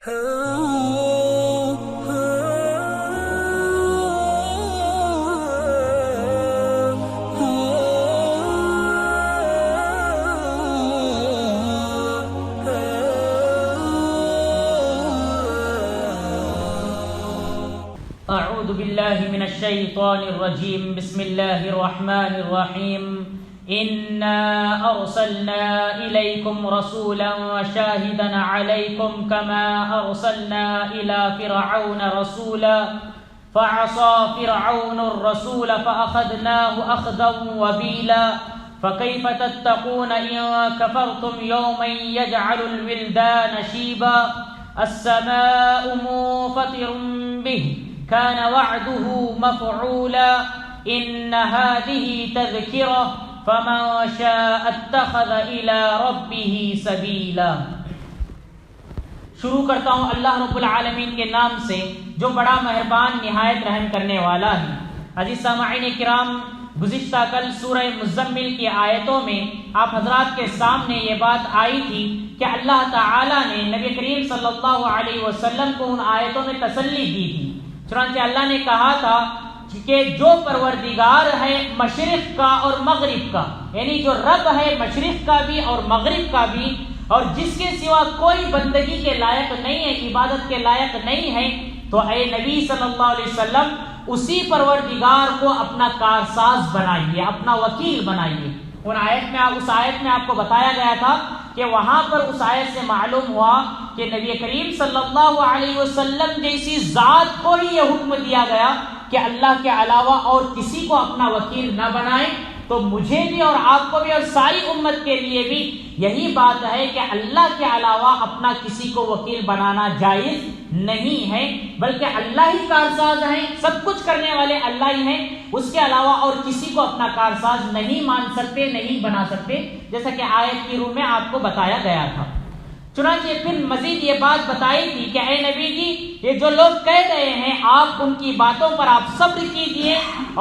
اعوذ باللہ من الشیطان الرجیم بسم اللہ الرحمن الرحیم انا ارسلنا الیکم رسولا شاہدا علیکم کما ارسلنا الی فرعون رسولا فعصى فرعون الرسول فأخذناه أخذا وبيلا فكيف تتقون إن كفرتم يوما يجعل الولدان شيبا السماء منفطر به كان وعده مفعولا إن هذه تذكرة فمن شاء اتخذ إلى ربه سبيلا۔ شروع کرتا ہوں اللہ رب العالمین کے نام سے جو بڑا مہربان نہایت رحم کرنے والا ہے۔ عزیز سامعین کرام، گزشتہ کل سورہ مزمل کی آیتوں میں آپ حضرات کے سامنے یہ بات آئی تھی کہ اللہ تعالیٰ نے نبی کریم صلی اللہ علیہ وسلم کو ان آیتوں میں تسلی دی تھی۔ چنانچہ اللہ نے کہا تھا کہ جو پروردگار ہے مشرق کا اور مغرب کا، یعنی جو رب ہے مشرق کا بھی اور مغرب کا بھی، اور جس کے سوا کوئی بندگی کے لائق نہیں ہے، عبادت کے لائق نہیں ہے، تو اے نبی صلی اللہ علیہ وسلم اسی پروردگار کو اپنا کارساز بنائیے، اپنا وکیل بنائیے۔ اس آیت میں آپ کو بتایا گیا تھا کہ وہاں پر اس آیت سے معلوم ہوا کہ نبی کریم صلی اللہ علیہ وسلم جیسی ذات کو ہی یہ حکم دیا گیا کہ اللہ کے علاوہ اور کسی کو اپنا وکیل نہ بنائیں، تو مجھے بھی اور آپ کو بھی اور ساری امت کے لیے بھی یہی بات ہے کہ اللہ کے علاوہ اپنا کسی کو وکیل بنانا جائز نہیں ہے، بلکہ اللہ ہی کارساز ہیں، سب کچھ کرنے والے اللہ ہی ہیں، اس کے علاوہ اور کسی کو اپنا کارساز نہیں مان سکتے، نہیں بنا سکتے، جیسا کہ آیت کی روح میں آپ کو بتایا گیا تھا۔ چنانچہ پھر مزید یہ بات بتائی تھی کہ اے نبی جی، یہ جو لوگ کہہ رہے ہیں آپ ان کی باتوں پر آپ صبر کیجئے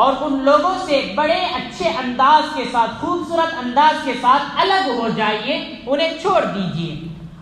اور ان لوگوں سے بڑے اچھے انداز کے ساتھ، خوبصورت انداز کے ساتھ الگ ہو جائیے، انہیں چھوڑ دیجئے۔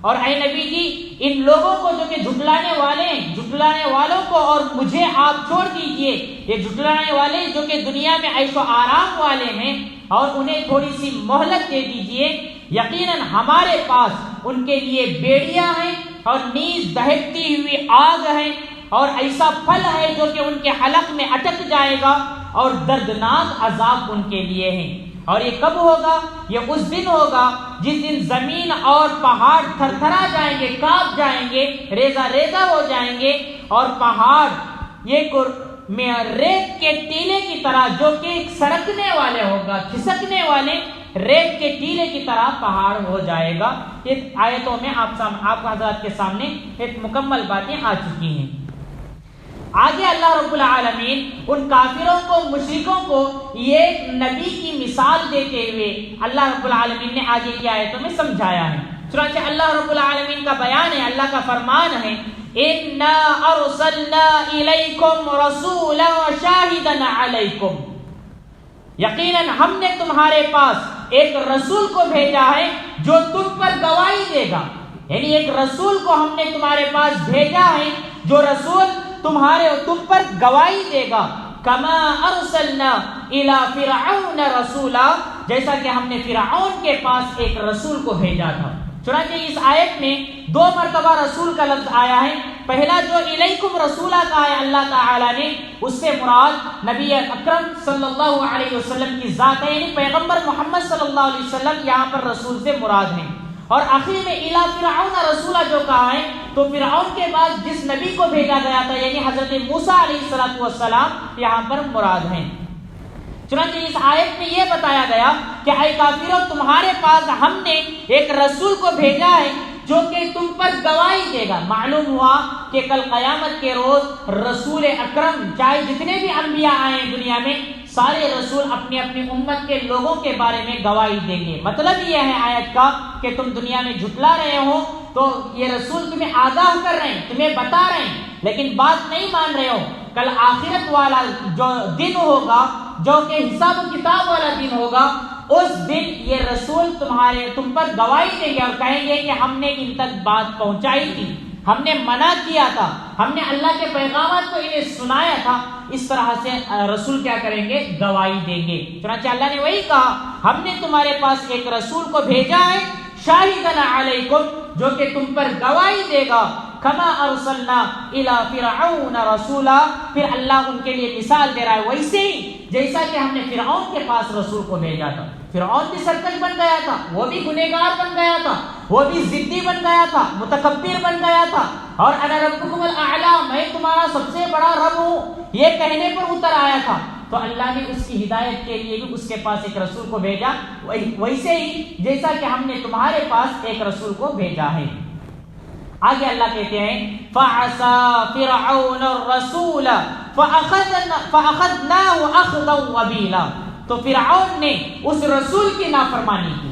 اور اے نبی جی، ان لوگوں کو جو کہ جھٹلانے والے ہیں، جھٹلانے والوں کو اور مجھے آپ چھوڑ دیجئے۔ یہ جھٹلانے والے جو کہ دنیا میں عیش و آرام والے ہیں، اور انہیں تھوڑی سی مہلت دے دیجئے۔ یقیناً ہمارے پاس ان کے لیے بیڑیاں ہیں اور نیز دہکتی ہوئی آگ ہے، اور ایسا پھل ہے جو کہ ان کے حلق میں اٹک جائے گا، اور دردناک عذاب ان کے لیے ہے۔ اور یہ کب ہوگا؟ یہ اس دن ہوگا جس دن زمین اور پہاڑ تھر تھرا جائیں گے، کانپ جائیں گے، ریزہ ریزہ ہو جائیں گے، اور پہاڑ یہ ریت کے ٹیلے کی طرح جو کہ سڑکنے والے ہوگا، کھسکنے والے ریت کے ٹیلے کی طرح پہاڑ ہو جائے گا۔ یہ آیتوں میں آپ حضرات کے سامنے ایک مکمل باتیں آ چکی ہیں۔ آگے اللہ رب العالمین ان کافروں کو، مشرکوں کو یہ نبی کی مثال دیتے ہوئے اللہ رب العالمین نے آگے کی آیتوں میں سمجھایا ہے۔ چنانچہ اللہ رب العالمین کا بیان ہے، اللہ کا فرمان ہے، اِنَّا أَرْسَلْنَا إِلَيْكُمْ رَسُولًا شَاهِدًا عَلَيْكُمْ، یقیناً ہم نے تمہارے پاس ایک رسول کو بھیجا ہے جو تم پر گواہی دے گا، یعنی ایک رسول کو ہم نے تمہارے پاس بھیجا ہے جو رسول تم پر گواہی دے گا۔ کما ارسلنا الی فرعون رسولا، جیسا کہ ہم نے فرعون کے پاس ایک رسول کو بھیجا تھا۔ چنانچہ اس آیت میں 2 مرتبہ رسول کا لفظ آیا ہے۔ پہلا جو الیکم رسولا کہا ہے اللہ تعالی نے، اس سے مراد نبی اکرم صلی اللہ علیہ وسلم کی ذات ہے، یعنی پیغمبر محمد صلی اللہ علیہ وسلم یہاں پر رسول سے مراد ہیں۔ اور آخر میں الی فرعون رسولا جو کہا ہے، تو فرعون کے بعد جس نبی کو بھیجا گیا تھا یعنی حضرت موسیٰ علیہ السلام یہاں پر مراد ہیں۔ چنانچہ اس آیت میں یہ بتایا گیا کہ اے کافروں، تمہارے پاس ہم نے ایک رسول کو بھیجا ہے جو کہ تم پر گواہی دے گا۔ معلوم ہوا کہ کل قیامت کے روز رسول اکرم، چاہے جتنے بھی انبیاء آئے ہیں دنیا میں، سارے رسول اپنی اپنی امت کے لوگوں کے بارے میں گواہی دیں گے۔ مطلب یہ ہے آیت کا کہ تم دنیا میں جھٹلا رہے ہو تو یہ رسول تمہیں آگاہ کر رہے ہیں، تمہیں بتا رہے ہیں، لیکن بات نہیں مان رہے ہو۔ کل آخرت والا جو دن ہوگا، جو کہ حساب و کتاب والا دن ہوگا، اس دن یہ رسول تم پر گواہی دیں گے اور کہیں گے کہ ہم نے ان تک بات پہنچائی تھی۔ ہم نے منع کیا تھا، ہم نے اللہ کے پیغامات کو انہیں سنایا تھا، اس طرح سے رسول کیا کریں گے؟ گواہی دیں گے۔ چنانچہ اللہ نے وہی کہا، ہم نے تمہارے پاس ایک رسول کو بھیجا ہے، شاہدنا علیکم، جو کہ تم پر گواہی دے گا، کما ارسلنا الی فرعون رسولا، پھر اللہ ان کے لیے مثال دے رہا ہے ویسے ہی جیسا کہ ہم نے فرعون کے پاس رسول کو بھیجا تھا۔ فرعون بھی سرکش بن گیا تھا، وہ بھی گنہگار بن گیا تھا، وہ بھی ضدی بن گیا تھا، متکبر بن گیا تھا، اور انا ربکم الاعلی، میں تمہارا سب سے بڑا رب ہوں، یہ کہنے پر اتر آیا تھا۔ تو اللہ نے اس کی ہدایت کے لیے بھی اس کے پاس ایک رسول کو بھیجا، ویسے ہی جیسا کہ ہم نے تمہارے پاس ایک رسول کو بھیجا ہے۔ آگے اللہ کہتے ہیں فَعَصَى فِرْعَوْنَ الرَّسُولَ فَأَخَذْنَاهُ أَخْذًا وَبِيلًا، تو فرعون نے اس رسول کی نافرمانی کی۔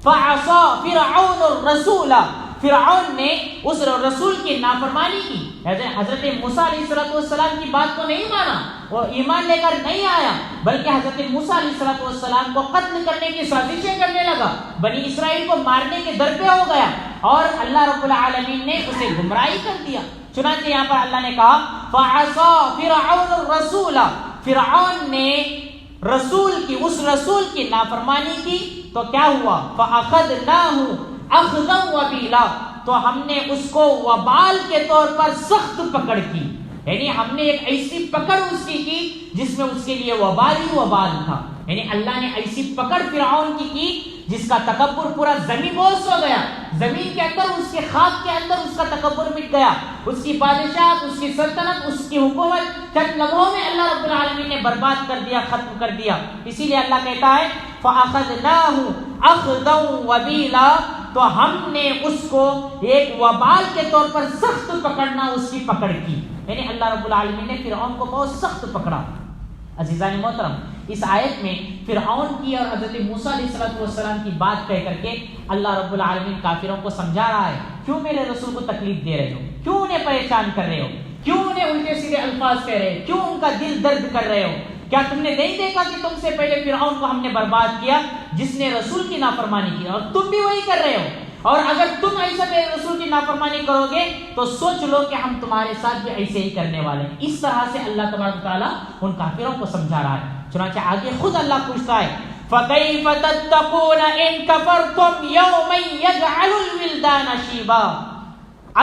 فَعَصَى فِرْعَوْنُ الرَّسُولَ، فرعون نے اس رسول کی نافرمانی کی۔ حضرت موسیٰ علیہ السلام کی بات کو نہیں مانا، وہ ایمان لے کر نہیں آیا، بلکہ حضرت موسیٰ علیہ السلام کو قتل کرنے کی سازشیں کرنے لگا، بنی اسرائیل کو مارنے کے در پہ ہو گیا، اور اللہ رب العالمین نے اسے گمراہی کر دیا۔ چنانچہ یہاں پر اللہ نے کہا فَعَصَى فِرْعَوْنُ الرَّسُولَ، فرعون نے رسول کی، اس رسول کی نافرمانی کی، تو کیا ہوا؟ فَأَخَذْنَاهُ أَخْذًا وَبِيلًا، تو ہم نے اس کو وبال کے طور پر سخت پکڑ کی، یعنی ہم نے ایک ایسی پکڑ اس کی جس میں اس کے لیے وبال ہی وبال تھا، یعنی اللہ نے ایسی پکڑ فرعون کی جس کا تکبر پورا زمین بوس ہو گیا، زمین کے اندر، اس کے خاک کے اندر اس کا تکبر مٹ گیا، اس کی بادشاہت، اس کی سلطنت، اس کی حکومت چند لمحوں میں اللہ رب العالمین نے برباد کر دیا، ختم کر دیا۔ اسی لیے اللہ کہتا ہے فَأَخَذْنَاهُ أَخْذًا وَبِيلًا، تو ہم نے اس کو ایک وبال کے طور پر سخت پکڑنا، اس کی پکڑ کی، یعنی اللہ رب العالمین نے فرعون کو بہت سخت پکڑا۔ عزیزان محترم، اس آیت میں فرعون کی اور حضرت موسیٰ علیہ السلام کی بات کہہ کر کے اللہ رب العالمین کافروں کو سمجھا رہا ہے، کیوں میرے رسول کو تکلیف دے رہے ہو، کیوں انہیں پریشان کر رہے ہو، کیوں انہیں الٹے سیدھے الفاظ کہہ رہے ہو، کیوں ان کا دل درد کر رہے ہو؟ کیا تم نے نہیں دیکھا کہ تم سے پہلے فرعون کو ہم نے برباد کیا، جس نے رسول کی نافرمانی کی، اور تم بھی وہی کر رہے ہو، اور اگر تم ایسا میرے رسول کی نافرمانی کرو گے تو سوچ لو کہ ہم تمہارے ساتھ بھی ایسے ہی کرنے والے ہیں۔ اس طرح سے اللہ تبارک و تعالیٰ ان کافروں کو سمجھا رہا ہے۔ چنانچہ آگے خود اللہ پوچھتا ہے فَكَيْفَ تَتَّقُونَ إِن كَفَرْتُمْ يَوْمًا يَجْعَلُ الْوِلْدَانَ شِيبًا،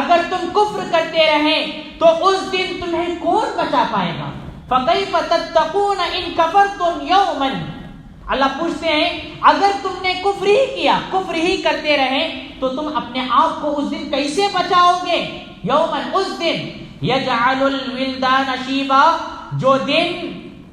اگر تم کفر کرتے رہیں تو اس دن تمہیں کون بچا پائے گا؟ فَكَيْفَ تَتَّقُونَ إِن كَفَرْتُمْ يَوْمًا، اللہ پوچھتے ہیں اگر تم نے کفر ہی کیا، کفر ہی کرتے رہے، تو تم اپنے آپ کو اس دن کیسے بچاؤ گے؟ یومن، اس دن، یجعل الولدان شیبا، جو دن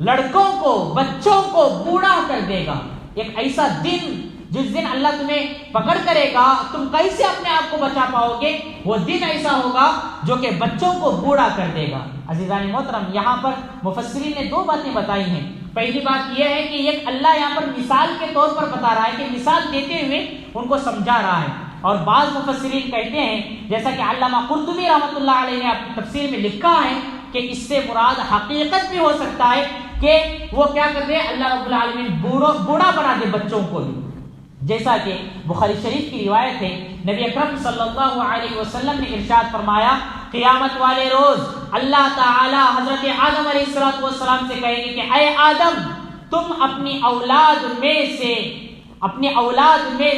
لڑکوں کو، بچوں کو بوڑھا کر دے گا، ایک ایسا دن جس دن اللہ تمہیں پکڑ کرے گا، تم کیسے اپنے آپ کو بچا پاؤ گے؟ وہ دن ایسا ہوگا جو کہ بچوں کو بوڑھا کر دے گا۔ عزیزان محترم، یہاں پر مفسرین نے دو باتیں بتائی ہیں۔ پہلی بات یہ ہے کہ ایک اللہ یہاں پر مثال کے طور پر بتا رہا ہے، کہ مثال دیتے ہوئے ان کو سمجھا رہا ہے، اور بعض مفسرین کہتے ہیں، جیسا کہ علامہ قرطبی رحمۃ اللہ علیہ نے اپنی تفسیر میں لکھا ہے، کہ اس سے مراد حقیقت بھی ہو سکتا ہے کہ وہ کیا کرتے ہیں، اللہ رب العالمین بوڑھا بنا دے بچوں کو بھی، جیسا کہ بخاری شریف کی روایت ہے، نبی اکرم صلی اللہ علیہ وسلم نے ارشاد فرمایا، قیامت والے روز اللہ تعالی حضرت آدم علیہ السلام سے کہیں گے کہ اے آدم، تم اپنی اولاد میں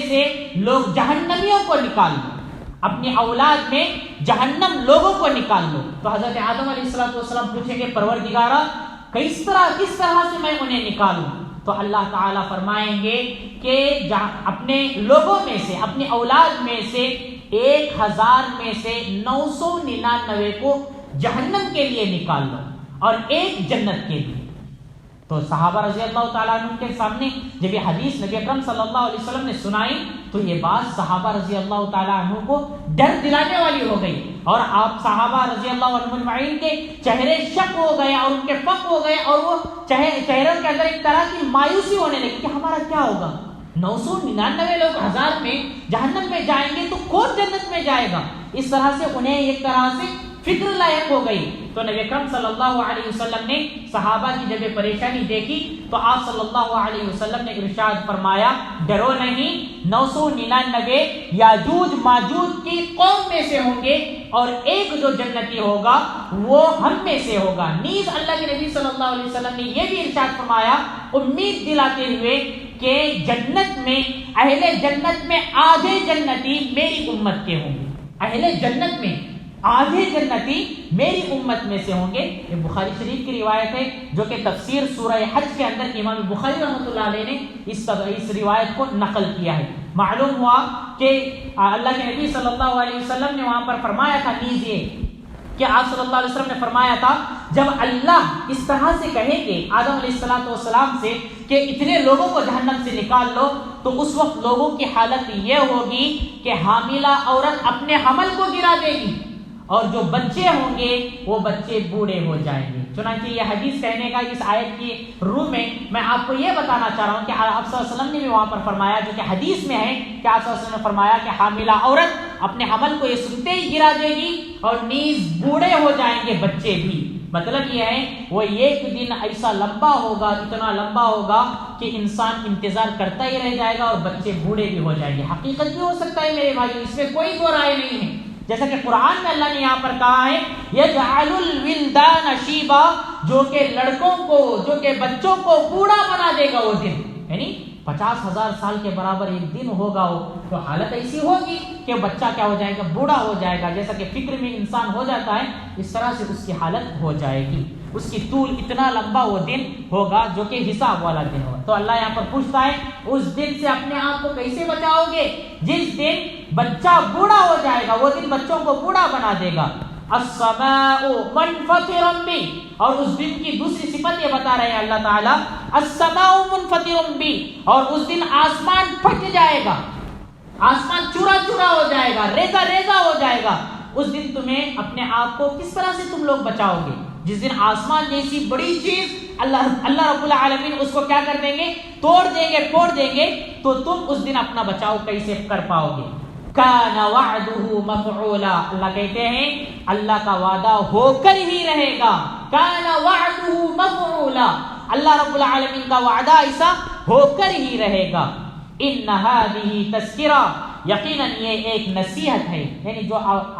سے لوگ جہنمیوں کو نکال لو، اپنی اولاد میں جہنم لوگوں کو نکال لو۔ تو حضرت آدم علیہ السلام پوچھیں گے پروردگارا، کس طرح سے میں انہیں نکالوں؟ تو اللہ تعالیٰ فرمائیں گے کہ اپنے لوگوں میں سے، اپنی اولاد میں سے 1000 میں سے 999 کو جہنم کے لیے نکال لو، اور ایک جنت کے لیے۔ تو صحابہ رضی اللہ تعالیٰ عنہ کے سامنے جب یہ حدیث نبی اکرم صلی اللہ علیہ وسلم نے سنائی، تو یہ بات صحابہ رضی اللہ تعالیٰ عنہ کو ڈر دلانے والی ہو گئی، اور آپ صحابہ رضی اللہ عنہ اجمعین کے چہرے شک ہو گئے اور ان کے فق ہو گئے، اور وہ چہروں کے اندر ایک طرح کی مایوسی ہونے لگی کہ ہمارا کیا ہوگا؟ 999 لوگ 1000 میں جہنم میں جائیں گے تو کون جنت میں جائے گا؟ اس طرح سے انہیں ایک طرح سے فکر لائق ہو گئی. تو نبی اکرم صلی اللہ علیہ وسلم نے صحابہ کی جب یہ پریشانی دیکھی تو آپ صلی اللہ علیہ وسلم نے ارشاد فرمایا ڈرو نہیں, 999 یاجوج ماجوج کی قوم میں سے ہوں گے اور ایک جو جنتی ہوگا وہ ہم میں سے ہوگا. نیز اللہ کے نبی صلی اللہ علیہ وسلم نے یہ بھی ارشاد فرمایا امید دلاتے ہوئے کہ جنت میں, اہل جنت میں آدھے جنتی میری امت کے ہوں گے. اہل جنت میں آدھے جنتی میری امت میں سے ہوں گے. یہ بخاری شریف کی روایت ہے جو کہ تفسیر سورہ حج کے اندر امام بخاری رحمۃ اللہ علیہ نے اس روایت کو نقل کیا ہے. معلوم ہوا کہ اللہ کے نبی صلی اللہ علیہ وسلم نے وہاں پر فرمایا تھا نیز یہ کہ آپ صلی اللہ علیہ وسلم نے فرمایا تھا جب اللہ اس طرح سے کہے گے آدم علیہ السلام سے کہ اتنے لوگوں کو جہنم سے نکال لو, تو اس وقت لوگوں کی حالت یہ ہوگی کہ حاملہ عورت اپنے حمل کو گرا دے گی اور جو بچے ہوں گے وہ بچے بوڑھے ہو جائیں گے. چنانچہ یہ حدیث کہنے کا اس آیت کی روح میں آپ کو یہ بتانا چاہ رہا ہوں کہ آپ صلی اللہ علیہ وسلم نے بھی وہاں پر فرمایا جو کہ حدیث میں ہے کہ آپ صلی اللہ علیہ وسلم نے فرمایا کہ حاملہ عورت اپنے حمل کو یہ سنتے ہی گرا دے گی اور نیز بوڑھے ہو جائیں گے بچے بھی. مطلب یہ ہے وہ ایک دن ایسا لمبا ہوگا, اتنا لمبا ہوگا کہ انسان انتظار کرتا ہی رہ جائے گا اور بچے بوڑھے بھی ہو جائیں گے. حقیقت بھی ہو سکتا ہے میرے بھائیو, اس میں کوئی دو رائے نہیں ہے. جیسا کہ قرآن میں اللہ نے یہاں پر کہا ہے یجعل الولدان شیبا, جو کہ لڑکوں کو, جو کہ بچوں کو بوڑھا بنا دے گا وہ دن, یعنی 50,000 سال کے برابر ایک دن ہوگا وہ, تو حالت ایسی ہوگی کہ بچہ کیا ہو جائے گا, بوڑھا ہو جائے گا. جیسا کہ فکر میں انسان ہو جاتا ہے اس طرح سے اس کی حالت ہو جائے گی. اس کی طول اتنا لمبا وہ دن ہوگا جو کہ حساب والا دن ہوگا. تو اللہ یہاں پر پوچھتا ہے اس دن سے اپنے آپ کو کیسے بچاؤ گے جس دن بچہ بوڑھا ہو جائے گا, وہ دن بچوں کو بوڑھا بنا دے گا. السماء منفطر بی, اور اس دن کی دوسری صفت یہ بتا رہے ہیں اللہ تعالیٰ السماء منفطر بی, اور اس دن آسمان پھٹ جائے گا, آسمان چورا چورا ہو جائے گا, ریزہ ریزہ ہو جائے گا. اس دن تمہیں اپنے آپ کو کس طرح سے تم لوگ بچاؤ گے جس دن آسمان جیسی بڑی چیز اللہ رب العالمین اس کو کیا کر دیں گے, توڑ دیں گے, پھوڑ دیں گے, تو تم اس دن اپنا بچاؤ کیسے کر پاؤ گے. کان وعدہ مفعولا, اللہ کہتے ہیں اللہ کا وعدہ ہو کر ہی رہے گا. کان وعدہ مفعولا, اللہ رب العالمین کا وعدہ ایسا ہو کر ہی رہے گا. ان هذه تذکرہ, یقیناً یہ ایک نصیحت ہے, یعنی جو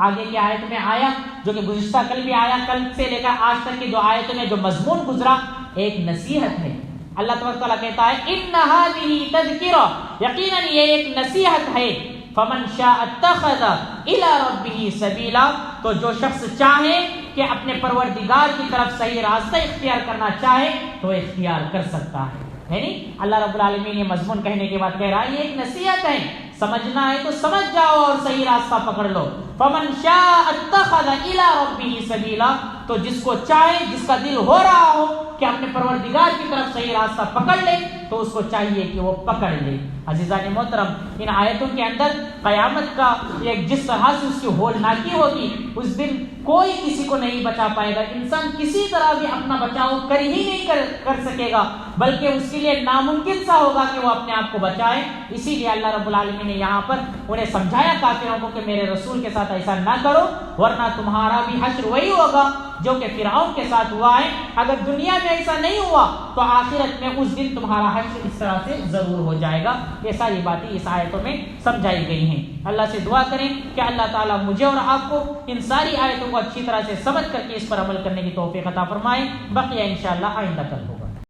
آگے کی آیت میں آیا, جو کہ گزشتہ کل بھی آیا, کل سے لے کر آج تک کی جو آیتوں میں جو مضمون گزرا ایک نصیحت ہے. اللہ تبارک تعالیٰ کہتا ہے ان هذه تذکرہ, یقیناً یہ ایک نصیحت ہے. فمن شاء اتخذ الى ربه سبیلا, تو جو شخص چاہے کہ اپنے پروردگار کی طرف صحیح راستہ اختیار کرنا چاہے تو اختیار کر سکتا ہے. یعنی اللہ رب العالمین یہ مضمون کہنے کے بعد کہہ رہا ہے یہ ایک نصیحت ہے, سمجھنا ہے تو سمجھ جاؤ اور صحیح راستہ پکڑ لو. فمن شاء اتخذ الى ربه سبیلا, تو جس کو چاہے, جس کا دل ہو رہا ہو کہ اپنے پروردگار کی طرف صحیح راستہ پکڑ لے تو اس کو چاہیے کہ وہ پکڑ لے. عزیزان محترم, ان آیتوں کے اندر قیامت کا ایک جس طرح سے اس کی ہولناکی ہوگی, اس دن کوئی کسی کو نہیں بچا پائے گا. انسان کسی طرح بھی اپنا بچاؤ کر ہی نہیں کر سکے گا, بلکہ اس کے لیے ناممکن سا ہوگا کہ وہ اپنے آپ کو بچائے. اسی لیے اللہ رب العالمین نے یہاں پر انہیں سمجھایا کافروں کو کہ میرے رسول کے ساتھ ایسا نہ کرو ورنہ تمہارا بھی حشر وہی ہوگا جو کہ فرعون کے ساتھ ہوا ہے. اگر دنیا میں ایسا نہیں ہوا تو آخرت میں اس دن تمہارا حشر اس طرح سے ضرور ہو جائے گا. یہ ساری باتیں اس آیتوں میں سمجھائی گئی ہیں. اللہ سے دعا کریں کہ اللہ تعالیٰ مجھے اور آپ کو ان ساری آیتوں کو اچھی طرح سے سمجھ کر کے اس پر عمل کرنے کی توفیق عطا فرمائے. بقیہ انشاءاللہ آئندہ کل ہوگا.